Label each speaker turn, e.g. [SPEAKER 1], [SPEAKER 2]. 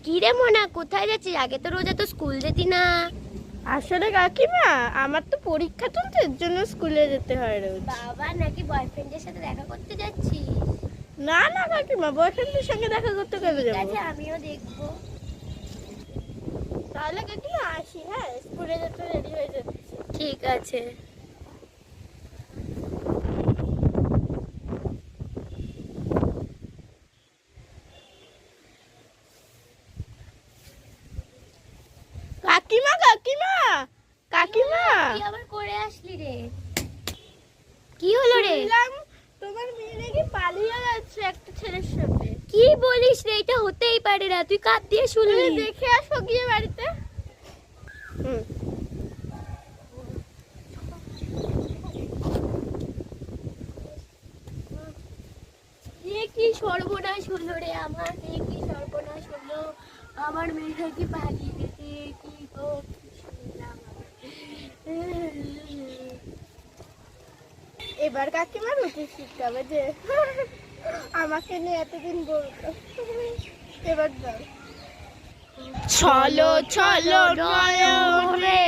[SPEAKER 1] কি রে মোনা, কোথায় যাচ্ছিস? আগে তো রোজ তো স্কুল যেতি না।
[SPEAKER 2] আসলে কাকিমা, আমার তো পরীক্ষা চলছে, এর জন্য স্কুলে যেতে হয় রোজ।
[SPEAKER 1] বাবা, নাকি বয়ফ্রেন্ডের সাথে দেখা করতে যাচ্ছিস?
[SPEAKER 2] না না কাকিমা, বয়ফ্রেন্ডের সঙ্গে দেখা করতে কেন
[SPEAKER 1] ঠিক
[SPEAKER 2] যাবো?
[SPEAKER 1] আছে, আমিও দেখবো।
[SPEAKER 2] তাহলে কাকিমা আসি, হ্যাঁ, স্কুলে যেতে রেডি হয়ে যাচ্ছি।
[SPEAKER 1] ঠিক আছে।
[SPEAKER 2] কাকিমা কাকিমা কাকিমা,
[SPEAKER 1] তুই আবার করে আসলি রে? কি হলো রে?
[SPEAKER 2] শুনলাম তোমার মেয়ে নাকি পালিয়ে যাচ্ছে একটা ছেলের সাথে।
[SPEAKER 1] কি বলিস রে? এটা হতেই পারে না, তুই কার দিয়ে
[SPEAKER 2] তুমি
[SPEAKER 1] শুনলি?
[SPEAKER 2] দেখে আসো গিয়ে বাড়িতে।
[SPEAKER 1] এ কি সর্বনাশ হলো রে আমার! এ কি সর্বনাশ হলো! আমার মেয়েটা কি পালিয়ে গেছে! কি গো, কি শুনলাম আমি।
[SPEAKER 2] এবার কাকিমার উচিত শিখতে হবে যে আমাকে নিয়ে এতদিন বলতো। এবার দাও।
[SPEAKER 1] চলো চলো নয়নে।